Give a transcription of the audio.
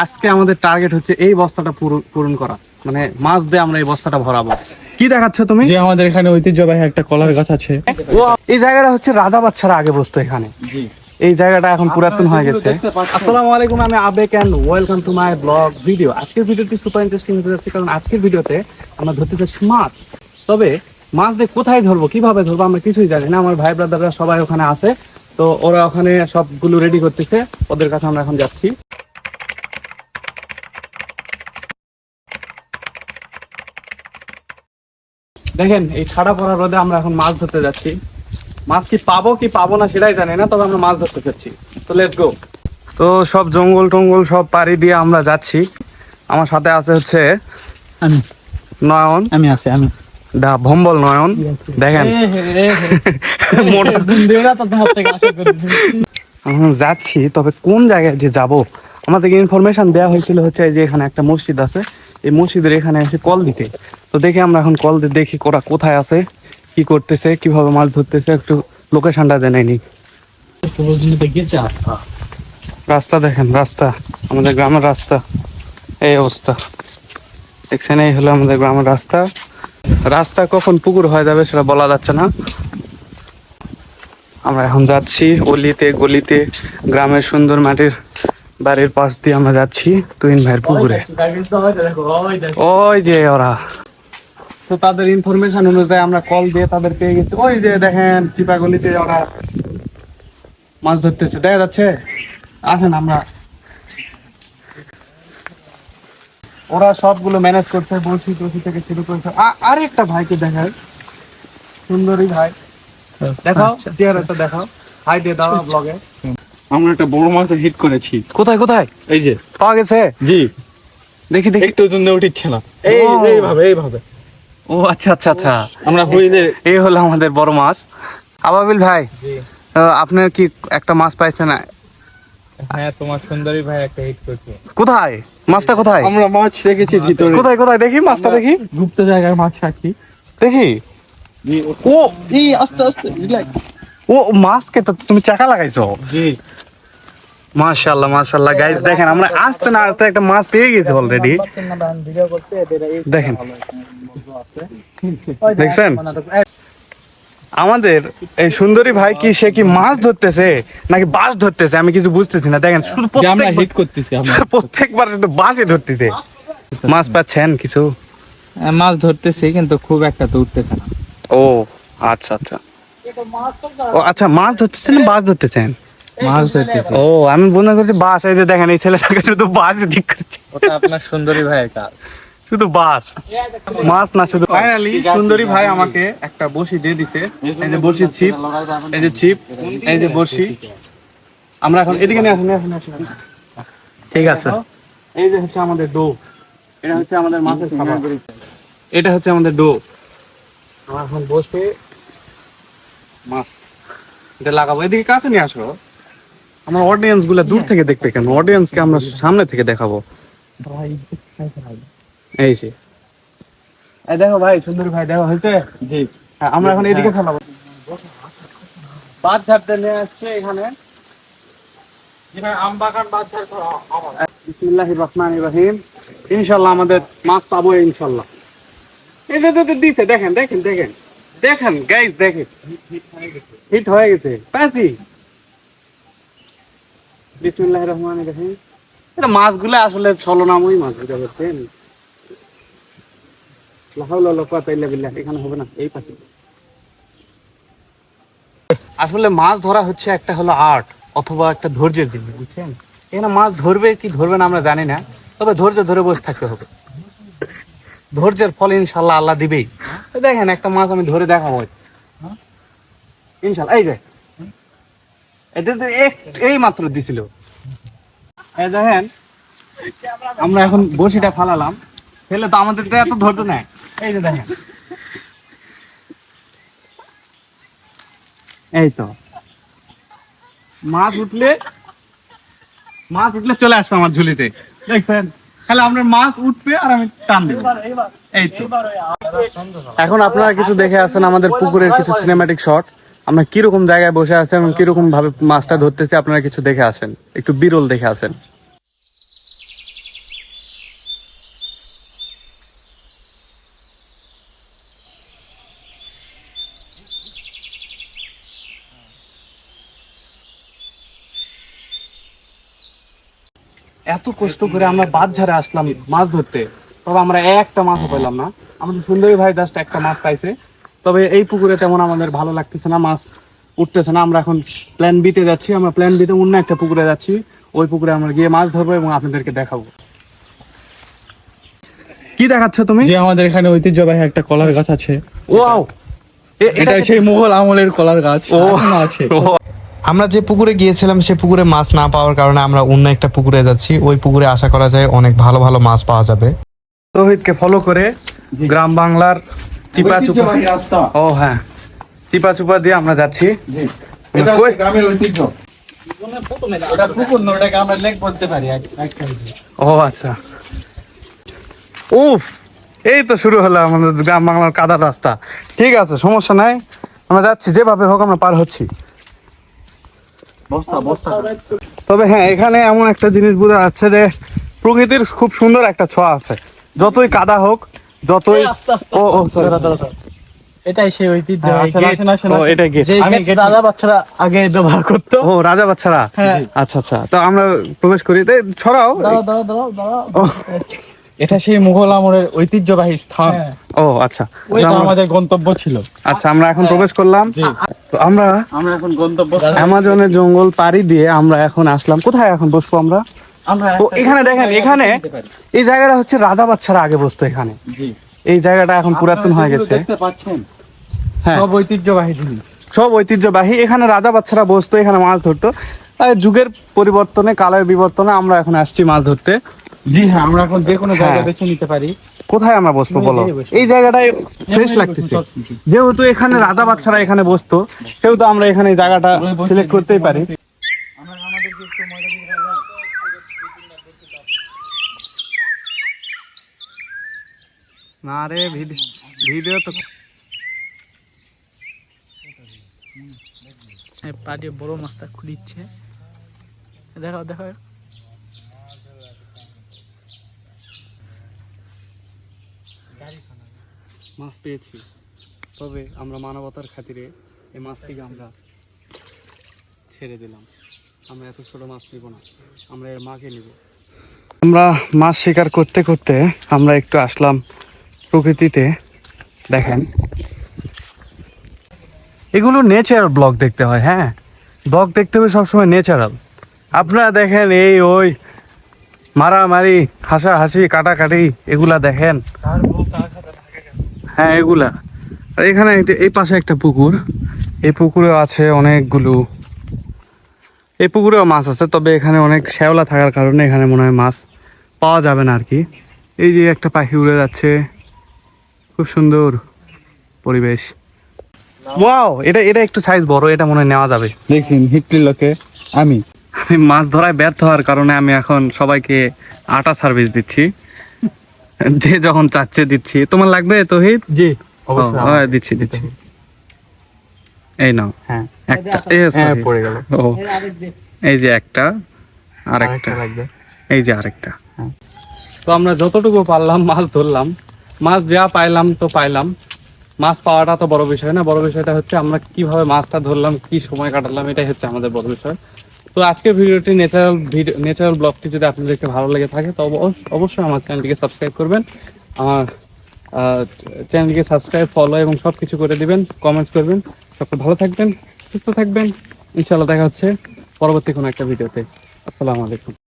আজকে আমাদের টার্গেট হচ্ছে এই বস্তাটা পূরণ করা, মানে মাছ দিয়ে আমরা এই বস্তাটা ভরাবো। কি দেখাচ্ছ তুমি? যে আমাদের এখানে ঐতিহ্যবাহী একটা কলার গাছ আছে। এই জায়গাটা হচ্ছে রাজা বাচ্চারা আগে বসতো এখানে। এই জায়গাটা এখন পুরাতন হয়ে গেছে। আসসালামু আলাইকুম, আমি আবেক and welcome to my blog video. আজকের ভিডিওটি সুপার ইন্টারেস্টিং হতে যাচ্ছে, কারণ আজকের ভিডিওতে আমরা ধরতে যাচ্ছি মাছ। তবে মাছ দিয়ে কোথায় ধরবো, কিভাবে ধরবো আমরা কিছুই জানি না। আমার ভাই ব্রাদাররা সবাই ওখানে আছে, তো ওরা ওখানে সবগুলো রেডি করতেছে, ওদের কাছে আমরা এখন যাচ্ছি। দেখেন এই ছাড়া পড়া রোদে আমরা এখন মাছ ধরতে যাচ্ছি। মাছ কি পাবো না সেটাই জানি না, তবে আমরা মাছ ধরতে যাচ্ছি। তো লেটস গো। তো সব জঙ্গল টঙ্গল সব পাড়ি দিয়ে আমরা যাচ্ছি। আমার সাথে আছে হচ্ছে আমি নয়ন, আমি আছি আমি দা ভম্বল নয়ন। দেখেন এখন যাচ্ছি, তবে কোন জায়গায় যে যাব আমাদেরকে ইনফরমেশন দেওয়া হয়েছিল হচ্ছে যে এখানে একটা মসজিদ আছে, এই মসজিদের এখানে এসে কল দিতে। তো দেখি আমরা এখন কল দিয়ে দেখি ওরা কোথায় আছে, কি করতেছে, কিভাবে মাছ ধরতেছে, একটু লোকেশনটা জানাইনি। রাস্তা দেখেন, রাস্তা আমাদের গ্রামের রাস্তা, এই অবস্থা দেখছেন। এই হলো আমাদের গ্রামের রাস্তা। রাস্তা কখন পুকুর হয়ে যাবে সেটা বলা যাচ্ছে না। আমরা এখন যাচ্ছি অলিতে গলিতে, গ্রামের সুন্দর মাটির বাড়ির পাশ দিয়ে আমরা যাচ্ছি তুহিন ভাইয়ের পুকুরে। ওই যে ওরা, তো তাদের ইনফরমেশন অনুযায়ী আমরা কল দিয়ে তাদের পেয়ে গেছি। ওই যে দেখেন চিপা গলিতে ওরা মাছ ধরতেছে, দেখা যাচ্ছে। আসেন আমরা, ওরা সবগুলো ম্যানেজ করছে, বলছি টসি থেকে শুরু করছে। আর একটা ভাইকে দেখায়, সুন্দরী ভাই, দেখাও চেহারাটা দেখাও, হাই দিয়ে দাও ব্লগে। আমরা একটা বড় মাছ হিট করেছি। কোথায় কোথায়? এই যে পাওয়া গেছে? জি, দেখি দেখি। একটু জন্য উঠিচ্ছে না। এইভাবে ও আচ্ছা আচ্ছা আচ্ছা, আমরা হইলে এই হলো আমাদের বড় মাছ। আবাবিল ভাই, আপনার কি একটা মাছ পাইছেন? হ্যাঁ, তোমার সুন্দরী ভাই একটা হিট করছে। কোথায় মাছটা, কোথায়? আমরা মাছ রেখেছি ভিতরে। কোথায় কোথায় দেখি মাছটা, দেখি গুপ্ত জায়গায় মাছ রাখি। দেখি। ও এই আস্তে আস্তে রিল্যাক্স। ও মাছকে তো তুমি চাকা লাগাইছো? জি, মাশাআল্লাহ মাশাআল্লাহ। গাইস দেখেন, আমরা আসতে না আসতে একটা মাছ পেয়ে গেছি অলরেডি। দেখেন, দেখছেন আমাদের এই সুন্দরী ভাই কি, সে কি মাছ ধরতেছে নাকি বাঁশ ধরতেছে আমি কিছু বুঝতেছি না। দেখেন শুধু আমরা হিট করতেছি, আমরা প্রত্যেকবার শুধু বাঁশই ধরতেছে। মাছ পাচ্ছেন কিছু? মাছ ধরতেছি কিন্তু খুব একটা তো উঠতেছে না। ও আচ্ছা আচ্ছা, ও আচ্ছা, মাছ ধরতেছেন না বাঁশ ধরতেছেন? মাছ ধরতেছি। ও আমি মনে করছি বাঁশ। এই যে দেখেন এই ছেলেটাকে শুধু বাঁশ ঠিক করছে, ওটা আপনার সুন্দরী ভাইয়ের কাজ। শুধু বাস, মাছ না শুধু। ফাইনালি সুন্দরী ভাই আমাকে একটা বড়শি দিয়ে দিছে। এই যে বড়শির ছিপ, এই যে ছিপ, এই যে বড়শি। আমরা এখন এদিকে নিয়ে আসুন, ঠিক আছে। এই যে হচ্ছে আমাদের ডো, এটা হচ্ছে আমাদের মাছের খাবার, এটা হচ্ছে আমাদের ডো। আমরা এখন বসে মাছ এটা লাগাবো। এদিকে কাছে নিয়ে আসো, আমার অডিয়েন্স গুলা দূর থেকে দেখবে কেন, অডিয়েন্সকে আমরা সামনে থেকে দেখাবো। এই যে এই দেখো ভাই, সুন্দর ভাই দেখো হয়েছে। জি, হ্যাঁ, আমরা এখন এদিকে ফেলাবো। বাদ ঝাড়তে নিয়ে আসছে এখানে। আম বাগান বাদ ঝাড় করা। বিসমিল্লাহির রহমানির রহিম। ইনশাআল্লাহ আমাদের মাছ পাবো ইনশাআল্লাহ। এই যে দিতে দেখেন দেখেন দেখেন দেখেন গাইস, দেখেন হিট হয়ে গেছে, পাইছি। বিসমিল্লাহির রহমানির রহিম। এটা মাছগুলো আসলে ছলনাময়ী মাছ, বুঝতে পারছেন? এখানে হবে না, এই পাশে। আসলে মাছ ধরা হচ্ছে একটা হলো আর্ট অথবা একটা ধৈর্যের জিনিস, বুঝছেন? এখানে মাছ ধরবে কি ধরবে না আমরা জানি না, তবে ধৈর্য ধরে বসে থাকতে হবে। ধৈর্যের ফল ইনশাল্লাহ আল্লাহ দিবেই। তো দেখেন একটা মাছ আমি ধরে দেখাবো ইনশাল্লাহ। এই যে এটা তো এই মাত্র দিছিল। এই দেখেন আমরা এখন বড়শিটা ফালালাম, ফেলে তো আমাদের তো এত ধৈর্য নেয়। এই যে দেখেন, এই তো মাছ উঠলে চলে আসবে আমার ঝুলিতে, দেখছেন? তাহলে আপনার মাছ উঠবে আর আমি টান দেব। এই তো এখন আপনারা কিছু দেখে আসেন আমাদের পুকুরের কিছু সিনেম্যাটিক শট। আমরা কিরকম জায়গায় বসে আছি এবং কিরকম ভাবে মাছটা ধরতেছি, আপনারা কিছু দেখে আসেন, একটু বিরল দেখে আসেন। এত কষ্ট করে আমরা বাদ ঝাড়ে আসলাম মাছ ধরতে, তবে আমরা একটা মাছও পেলাম না। আমাদের সুন্দরী ভাই জাস্ট একটা মাছ পাইছে। তবে এই পুকুরে তেমন আমাদের ভালো লাগতেছে না, মাছ উঠতেছে না। আমরা এখন প্ল্যান বিতে যাচ্ছি, আমরা প্ল্যান বিতে অন্য একটা পুকুরে যাচ্ছি। ওই পুকুরে আমরা গিয়ে মাছ ধরবো এবং আপনাদেরকে দেখাবো। কি দেখাচ্ছ তুমি? যে আমাদের এখানে ঐতিহ্যবাহী একটা কলার গাছ আছে। ওয়াও, এটা সেই মুঘল আমলের কলার গাছ এখনো আছে। আমরা যে পুকুরে গিয়েছিলাম সে পুকুরে মাছ না পাওয়ার কারণে আমরা অন্য একটা পুকুরে যাচ্ছি। ওই পুকুরে আশা করা যায় অনেক ভালো ভালো মাছ পাওয়া যাবে। তৌহিদকে ফলো করে গ্রাম বাংলার চিপা চুপা, ও হ্যাঁ, চিপা চুপা দিয়ে আমরা যাচ্ছি। এটা গ্রামের ঐতিহ্য। এটা পুকুর না, ওটাকে আমরা লেক বলতে পারি। ও আচ্ছা, উফ, এই তো শুরু হলো আমাদের গ্রাম বাংলার কাদার রাস্তা। ঠিক আছে, সমস্যা নাই, আমরা যাচ্ছি, যেভাবে হোক আমরা পার হচ্ছি। তবে হ্যাঁ, এখানে এমন একটা জিনিস বোঝা যাচ্ছে যে প্রকৃতির খুব সুন্দর একটা ছোঁয়া আছে। যতই কাদা হোক, যতই ও sorry। এটাই সেই ঐতিহ্য। এটা গেট। রাজা বাচ্চারা আগে ব্যবহার করতো। ও রাজা বাচ্চারা, আচ্ছা আচ্ছা, তো আমরা প্রবেশ করি। ছড়াও। এটা সেই মুঘল আমলের ঐতিহ্যবাহী স্থান। ও আচ্ছা, ওইটা আমাদের গন্তব্য ছিল। আচ্ছা, আমরা এখন প্রবেশ করলাম। তো আমরা এখন গন্তব্য অ্যামাজনের জঙ্গল পাড়ি দিয়ে আমরা এখন আসলাম। কোথায় এখন বসবো আমরা? ও এখানে দেখেন, এখানে এই জায়গাটা হচ্ছে রাজা বাচ্চারা আগে বসতো এখানে। এই জায়গাটা এখন পুরাতন হয়ে গেছে। দেখতে পাচ্ছেন হ্যাঁ, সব ঐতিহ্যবাহী জিনিস, সব ঐতিহ্যবাহী। এখানে রাজা বাচ্চারা বসতো, এখানে মাছ ধরতো। যুগের পরিবর্তনে, কালের বিবর্তনে আমরা এখন আসছি মাছ ধরতে। জি হ্যাঁ, আমরা এখন যে কোনো জায়গা বেছে নিতে পারি। কোথায় আমরা বসবো বলো? এই জায়গাটাই ফ্রেশ লাগতেছে। যেহেতু এখানে রাজা বাচ্চারা এখানে বসতো, সেহেতু আমরা এখানে এই জায়গাটা সিলেক্ট করতেই পারি। না রে, ভিডিও তো পাড়ে বড় মাছটা খুঁড়িচ্ছে, দেখাও দেখাও। মাছ পেয়েছি, তবে আমরা মানবতার খাতিরে এই মাছটিকে আমরা ছেড়ে দিলাম। আমরা এত ছোট মাছ নিব না, আমরা এর মাকে নিব। আমরা মাছ শিকার করতে করতে আমরা একটু আসলাম প্রকৃতিতে। দেখেন, এগুলো ন্যাচারাল ব্লগ দেখতে হয়। হ্যাঁ, ব্লগ দেখতে হবে সবসময় ন্যাচারাল। আপনারা দেখেন এই ওই মারামারি, হাসাহাসি, কাটাকাটি, এগুলা দেখেন। হ্যাঁ, এগুলা। আর এখানে এই পাশে একটা পুকুর, এই পুকুরেও আছে অনেকগুলো, এই পুকুরেও মাছ আছে। তবে এখানে অনেক শ্যাওলা থাকার কারণে এখানে মনে হয় মাছ পাওয়া যাবে না আর কি। এই যে একটা পাখি উড়ে যাচ্ছে, খুব সুন্দর পরিবেশ। ওয়াও, এটা একটু সাইজ বড়, এটা মনে হয় নেওয়া যাবে। দেখছেন হিটলির লোকে আমি মাছ ধরায় ব্যর্থ হওয়ার কারণে আমি এখন সবাইকে আটা সার্ভিস দিচ্ছি, যে যখন চাচ্ছে দিচ্ছি। তোমার লাগবে তৌহিদ? জি দিচ্ছি। এই নাও। হ্যাঁ একটা, হ্যাঁ পড়ে গেল। ও এই যে একটা, আরেকটা লাগবে। এই যে আরেকটা। তো আমরা যতটুকু পারলাম মাছ ধরলাম। মাছ যা পাইলাম তো পাইলাম। মাছ পাওয়াটা তো বড় বিষয় না, বড় বিষয়টা হচ্ছে আমরা কিভাবে মাছটা ধরলাম, কি সময় কাটালাম, এটাই হচ্ছে আমাদের বড় বিষয়। তো আজকের ভিডিওটি ন্যাচারাল ব্লগটি যদি আপনাদেরকে ভালো লেগে থাকে তো অবশ্যই আমার চ্যানেলটিকে সাবস্ক্রাইব করবেন। আমার চ্যানেলটিকে সাবস্ক্রাইব, ফলো এবং সব কিছু করে দিবেন, কমেন্টস করবেন। সকলে ভালো থাকবেন, সুস্থ থাকবেন। ইনশাআল্লাহ দেখা হচ্ছে পরবর্তী কোনো একটা ভিডিওতে। আসসালামু আলাইকুম।